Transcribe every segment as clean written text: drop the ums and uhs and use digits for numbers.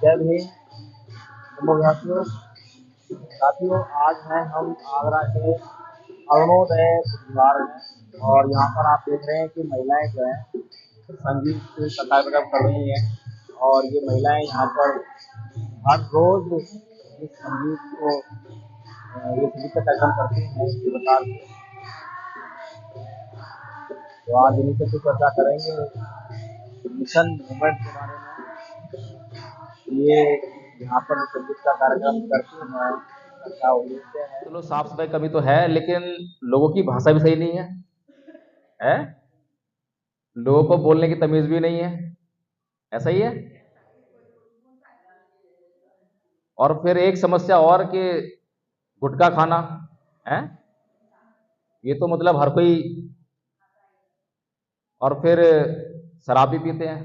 जय भीम। नमोघातियों साथियों, आज हैं हम आगरा के अरुणोदय बुधवार में, और यहाँ पर आप देख रहे हैं कि महिलाएं जो हैं संगीत का कार्यक्रम कर रही हैं। और ये महिलाएं यहाँ पर हर रोज इस संगीत को ये संगीत का कार्यक्रम करती हैं इसी प्रकार से। तो आज इन्हीं से कुछ चर्चा करेंगे मिशन मूवमेंट के बारे में। ये यहाँ पर संगीत का कार्यक्रम करती हैं, इसका उद्देश्य है, चलो साफ सफाई कमी तो है, लेकिन लोगों की भाषा भी सही नहीं है? लोगों को बोलने की तमीज भी नहीं है। ऐसा ही है। और फिर एक समस्या और कि गुटखा खाना है, ये तो मतलब हर कोई। और फिर शराब भी पीते हैं।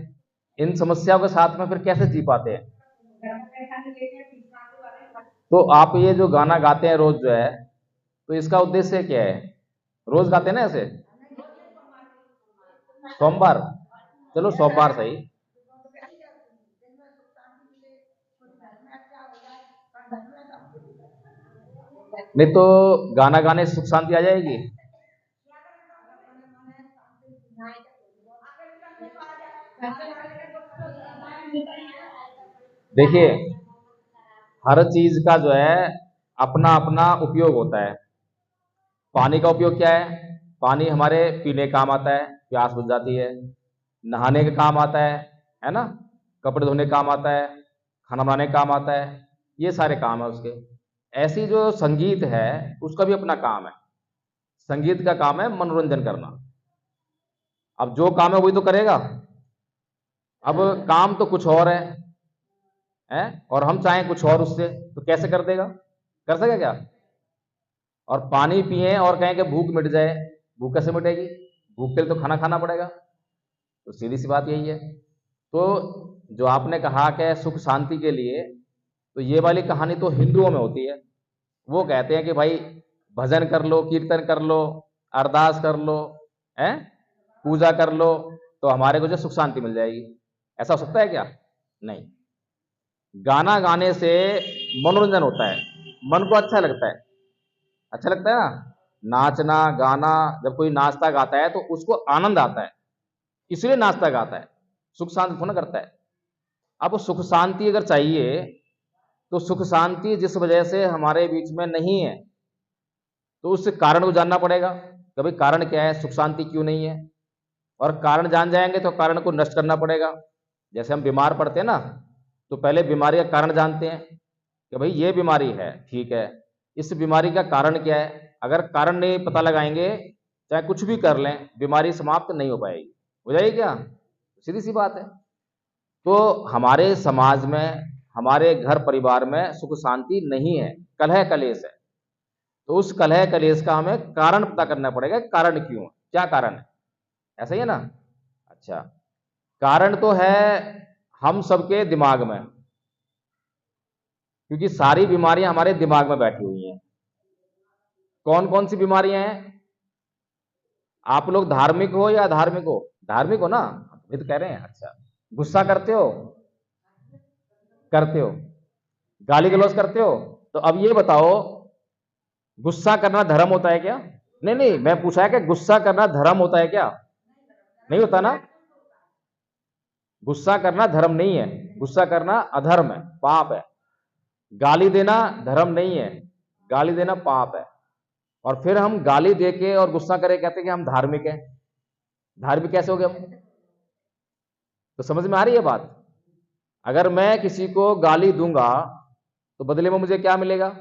इन समस्याओं के साथ में फिर कैसे जी पाते हैं? तो आप ये जो गाना गाते हैं रोज जो है, तो इसका उद्देश्य क्या है? रोज गाते हैं ना ऐसे? सोमवार, चलो सोमवार सही। नहीं तो गाना गाने से सुख शांति आ जाएगी? देखिए, हर चीज का जो है अपना अपना उपयोग होता है। पानी का उपयोग क्या है? पानी हमारे पीने काम आता है, प्यास बुझ जाती है। नहाने का काम आता है ना? कपड़े धोने का काम आता है, खाना बनाने का काम आता है। ये सारे काम है उसके। ऐसी जो संगीत है उसका भी अपना काम है। संगीत का काम है मनोरंजन करना। अब जो काम है वही तो करेगा। अब काम तो कुछ और है और हम चाहें कुछ और उससे, तो कैसे कर देगा? कर सकेगा क्या? और पानी पिए और कहें कि भूख मिट जाए, भूख कैसे मिटेगी? भूख के लिए तो खाना खाना पड़ेगा। तो सीधी सी बात यही है। तो जो आपने कहा कि सुख शांति के लिए, तो ये वाली कहानी तो हिंदुओं में होती है। वो कहते हैं कि भाई भजन कर लो, कीर्तन कर लो, अरदास कर लो, है पूजा कर लो, तो हमारे को जो सुख शांति मिल जाएगी। ऐसा हो सकता है क्या? नहीं। गाना गाने से मनोरंजन होता है, मन को अच्छा लगता है। अच्छा लगता है ना? नाचना गाना, जब कोई नाचता गाता है तो उसको आनंद आता है, इसलिए नाचता गाता है। सुख शांति थोड़ा करता है। अब सुख शांति अगर चाहिए, तो सुख शांति जिस वजह से हमारे बीच में नहीं है, तो उस कारण को जानना पड़ेगा। कभी कारण क्या है, सुख शांति क्यों नहीं है? और कारण जान जाएंगे तो कारण को नष्ट करना पड़ेगा। जैसे हम बीमार पड़ते हैं ना, तो पहले बीमारी का कारण जानते हैं कि भाई ये बीमारी है, ठीक है, इस बीमारी का कारण क्या है। अगर कारण नहीं पता लगाएंगे, चाहे कुछ भी कर लें, बीमारी समाप्त नहीं हो पाएगी। हो जाएगी क्या? सीधी सी बात है। तो हमारे समाज में, हमारे घर परिवार में सुख शांति नहीं है, कलह कलेश है। तो उस कलह कलेश का हमें कारण पता करना पड़ेगा। कारण क्यों, क्या कारण है? ऐसा ही है ना? अच्छा, कारण तो है हम सबके दिमाग में, क्योंकि सारी बीमारियां हमारे दिमाग में बैठी हुई हैं। कौन कौन सी बीमारियां हैं? आप लोग धार्मिक हो या अधार्मिक हो? धार्मिक हो ना, ये तो कह रहे हैं। अच्छा, गुस्सा करते हो? करते हो। गाली गलौज करते हो? तो अब ये बताओ, गुस्सा करना धर्म होता है क्या? नहीं नहीं, मैं पूछा है कि गुस्सा करना धर्म होता है क्या? नहीं होता ना। गुस्सा करना धर्म नहीं है, गुस्सा करना अधर्म है, पाप है। गाली देना धर्म नहीं है, गाली देना पाप है। और फिर हम गाली देके और गुस्सा करे कहते हैं कि हम धार्मिक हैं। धार्मिक कैसे हो गए हम? तो समझ में आ रही है बात? अगर मैं किसी को गाली दूंगा, तो बदले में मुझे क्या मिलेगा?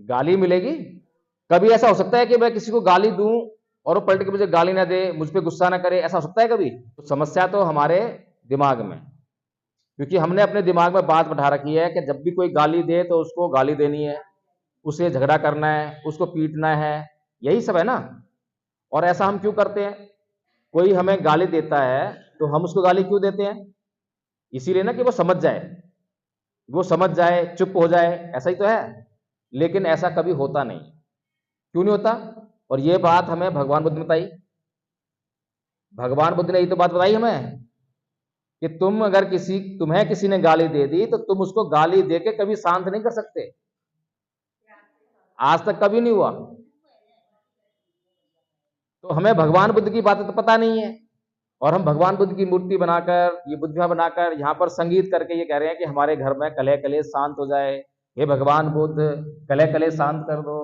गाली मिलेगी। कभी ऐसा हो सकता है कि मैं किसी को गाली दूं और वो पलट के मुझे गाली ना दे, मुझ पर गुस्सा ना करे? ऐसा हो सकता है कभी? तो समस्या तो हमारे दिमाग में, क्योंकि हमने अपने दिमाग में बात बैठा रखी है कि जब भी कोई गाली दे तो उसको गाली देनी है, उसे झगड़ा करना है, उसको पीटना है। यही सब है ना। और ऐसा हम क्यों करते हैं? कोई हमें गाली देता है तो हम उसको गाली क्यों देते हैं? इसीलिए ना कि वो समझ जाए, वो समझ जाए, चुप हो जाए, ऐसा ही तो है। लेकिन ऐसा कभी होता नहीं। क्यों नहीं होता? और ये बात हमें भगवान बुद्ध ने बताई। भगवान बुद्ध ने ये तो बात बताई हमें कि तुम्हें किसी ने गाली दे दी तो तुम उसको गाली दे के कभी शांत नहीं कर सकते। आज तक कभी नहीं हुआ। तो हमें भगवान बुद्ध की बातें तो पता नहीं है, और हम भगवान बुद्ध की मूर्ति बनाकर, ये बुद्धिया बनाकर यहाँ पर संगीत करके ये कह रहे हैं कि हमारे घर में कलह कलेश शांत हो जाए, हे भगवान बुद्ध कलह कलेश शांत कर दो।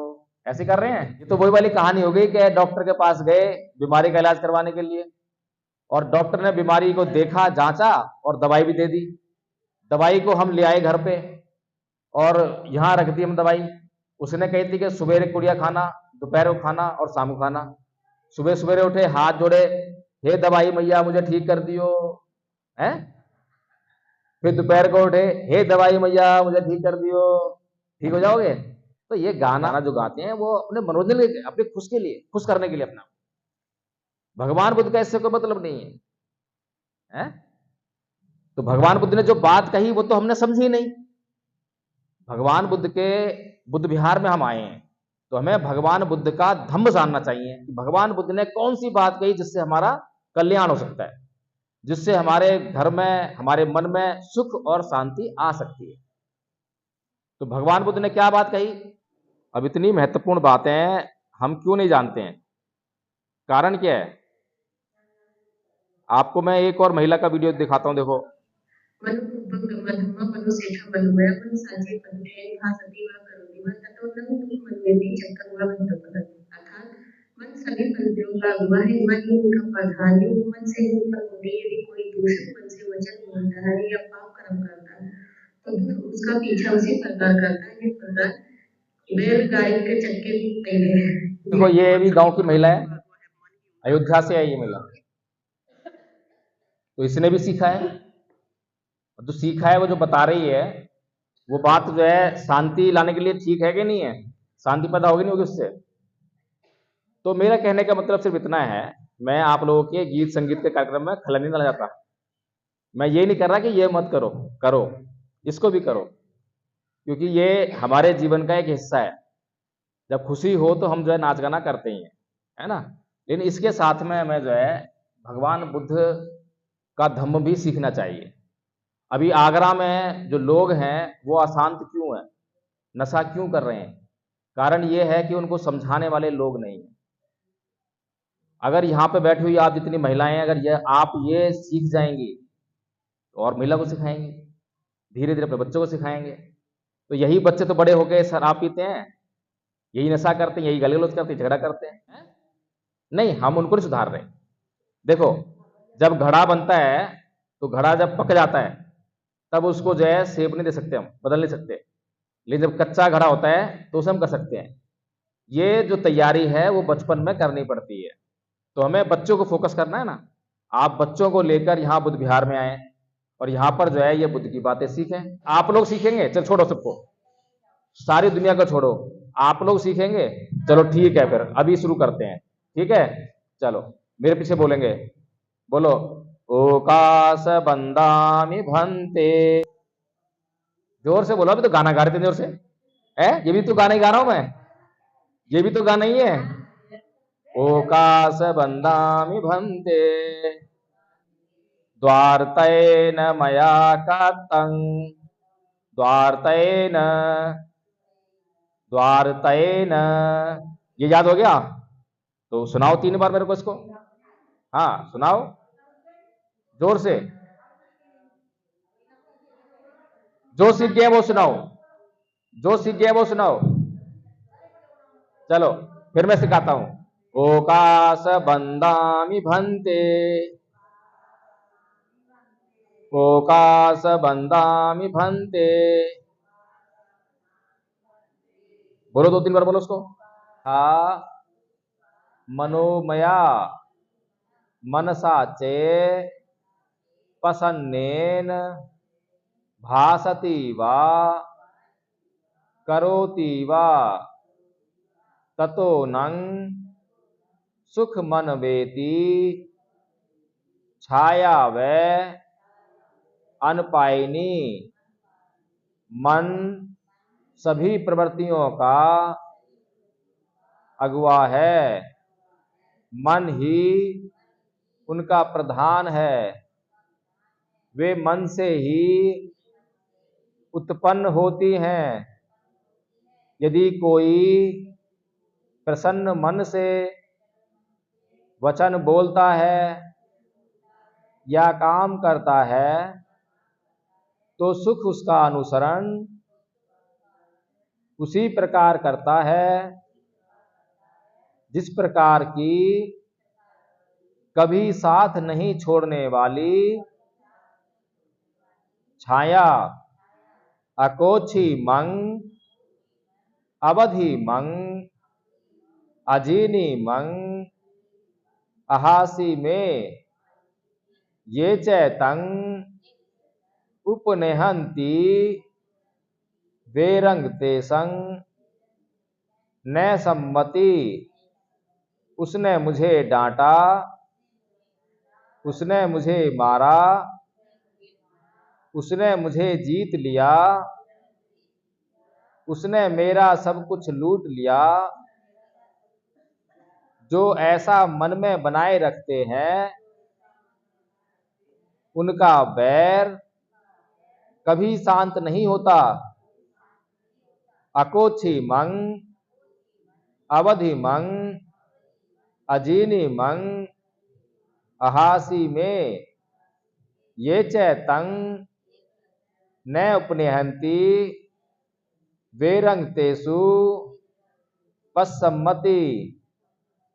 ऐसे कर रहे हैं। ये तो वही वाली कहानी हो गई कि डॉक्टर के पास गए बीमारी का इलाज करवाने के लिए, और डॉक्टर ने बीमारी को देखा, जांचा और दवाई भी दे दी। दवाई को हम ले आए घर पे और यहाँ रख दी हम दवाई। उसने कही थी कि सुबह कुड़िया खाना, दोपहर को खाना और शाम को खाना। सुबह सवेरे उठे, हाथ जोड़े, हे दवाई मैया मुझे ठीक कर दियो, है। फिर दोपहर को उठे, हे दवाई मैया मुझे ठीक कर दियो, ठीक हो जाओगे। तो ये गाना जो गाते हैं वो अपने मनोरंजन के, अपने खुश के लिए, खुश करने के लिए अपना। भगवान बुद्ध का इससे कोई मतलब नहीं है, है? तो भगवान बुद्ध ने जो बात कही वो तो हमने समझी नहीं। भगवान बुद्ध के बुद्ध विहार में हम आए हैं तो हमें भगवान बुद्ध का धम्म जानना चाहिए कि भगवान बुद्ध ने कौन सी बात कही जिससे हमारा कल्याण हो सकता है, जिससे हमारे घर में, हमारे मन में सुख और शांति आ सकती है। तो भगवान बुद्ध ने क्या बात कही? अब इतनी महत्वपूर्ण बातें हम क्यों नहीं जानते हैं? कारण क्या है? आपको मैं एक और महिला का वीडियो दिखाता हूं, देखो। मन सभी मंदिरों का हुआ है, मन ही उनका प्रधान है, मन से ही उत्पन्न होती है। यदि कोई दूषित मन से वचन बोलता है या पाप कर्म करता है तो दुष्ट उसका पीछा उसी प्रकार करता है जिस प्रकार बैलगाड़ी के चक्के भी पहले हैं। देखो ये भी गांव की महिला है, अयोध्या से है ये महिला। तो इसने भी सीखा है, जो सीखा है वो जो बता रही है वो बात जो है शांति लाने के लिए ठीक है कि नहीं है? शांति पैदा होगी नहीं होगी उससे? तो मेरा कहने का मतलब सिर्फ इतना है, मैं आप लोगों के गीत संगीत के कार्यक्रम में खलल नहीं डालना चाहता। मैं ये नहीं कर रहा कि ये मत करो, करो, इसको भी करो, क्योंकि ये हमारे जीवन का एक हिस्सा है। जब खुशी हो तो हम जो है नाच गाना करते ही हैं, है ना। लेकिन इसके साथ में हमें जो है भगवान बुद्ध का धम्म भी सीखना चाहिए। अभी आगरा में जो लोग हैं वो अशांत क्यों है, नशा क्यों कर रहे हैं? कारण ये है कि उनको समझाने वाले लोग नहीं हैं। अगर यहाँ पे बैठी हुई आप जितनी महिलाएं, अगर ये आप ये सीख जाएंगी तो और महिला को सिखाएंगे, धीरे धीरे अपने बच्चों को सिखाएंगे। तो यही बच्चे तो बड़े होके शराब पीते हैं, यही नशा करते हैं, यही गाली गलौज करते हैं, झगड़ा करते हैं। नहीं, हम उनको नहीं सुधार रहे। देखो, जब घड़ा बनता है तो घड़ा जब पक जाता है तब उसको जो है शेप नहीं दे सकते, हम बदल नहीं सकते। लेकिन जब कच्चा घड़ा होता है तो उसे हम कर सकते हैं। ये जो तैयारी है वो बचपन में करनी पड़ती है। तो हमें बच्चों को फोकस करना है ना। आप बच्चों को लेकर यहाँ बुद्ध विहार में आए और यहाँ पर जो है ये बुद्ध की बातें सीखें। आप लोग सीखेंगे? चल छोड़ो सबको, सारी दुनिया को छोड़ो, आप लोग सीखेंगे। चलो ठीक है, फिर अभी शुरू करते हैं, ठीक है। चलो मेरे पीछे बोलेंगे, बोलो, ओकाश बंदामी भंते। जोर से बोलो, अभी तो गाना गा रहे थे जोर से, है ये भी तो गाना ही गा रहा हूं मैं, ये भी तो गाना ही है। ओकाश बंदामी भंते द्वार्तैन मया कातं, द्वार्तैन, द्वार्तैन। ये याद हो गया? तो सुनाओ 3 बार मेरे को इसको। हाँ सुनाओ जोर से, जो सीख गया वो सुनाओ, जो सीख गया वो सुनाओ। चलो फिर मैं सिखाता हूं। ओकाश बंदामी भंते, ओकाश बंदामी भंते। बोलो 2-3 बार बोलो उसको। हा मनोमया मनसा चे पसन्नेन भासति वा करोति वा ततो नं सुख मन वेति छाया वे अनपायिनी। मन सभी प्रवृत्तियों का अगुआ है, मन ही उनका प्रधान है। वे मन से ही उत्पन्न होती हैं। यदि कोई प्रसन्न मन से वचन बोलता है या काम करता है तो सुख उसका अनुसरण उसी प्रकार करता है जिस प्रकार की कभी साथ नहीं छोड़ने वाली छाया अकोछी मंग अवधि मंग अजीनी मंग अहासी में ये चैतंग उपनेहंती वेरंग तेसंग न सम्मति। उसने मुझे डांटा, उसने मुझे मारा, उसने मुझे जीत लिया, उसने मेरा सब कुछ लूट लिया। जो ऐसा मन में बनाए रखते हैं उनका बैर कभी शांत नहीं होता। अकोछी मंग अवधि मंग अजीनी मंग अहासी में ये चैतंग न उपनेहंती वेरंग तेसु पस्सम्मति।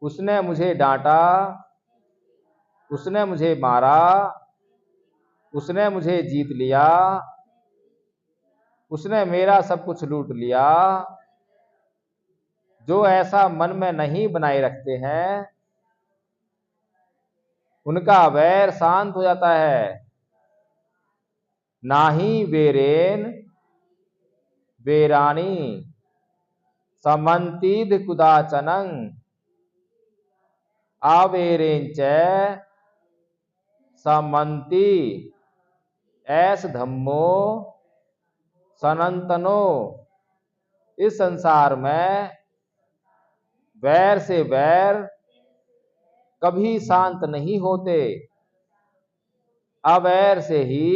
उसने मुझे डांटा, उसने मुझे मारा, उसने मुझे जीत लिया, उसने मेरा सब कुछ लूट लिया। जो ऐसा मन में नहीं बनाए रखते हैं उनका वैर शांत हो जाता है। नाही वेरेन वेरानी समंतीद कुदाचनंग आवेरेंच समंती ऐस धम्मो सनंतनो। इस संसार में वैर से वैर कभी शांत नहीं होते, अवैर से ही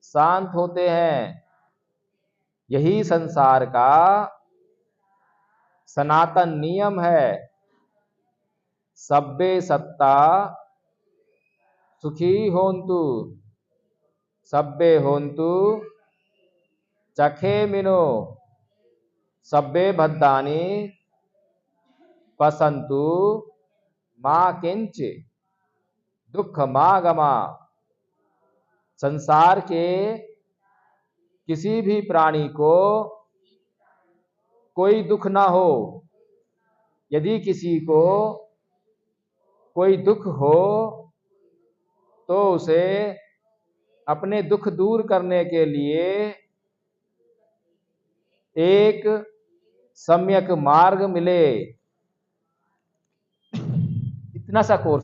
शांत होते हैं। यही संसार का सनातन नियम है। सब्बे सत्ता सुखी होन्तु, सब्बे होन्तु चखे मिनो, सब्बे भद्दानी पसंतु मां किंच दुख मागमा। संसार के किसी भी प्राणी को कोई दुख ना हो। यदि किसी को कोई दुख हो तो उसे अपने दुख दूर करने के लिए एक सम्यक मार्ग मिले। इतना सा कोर्स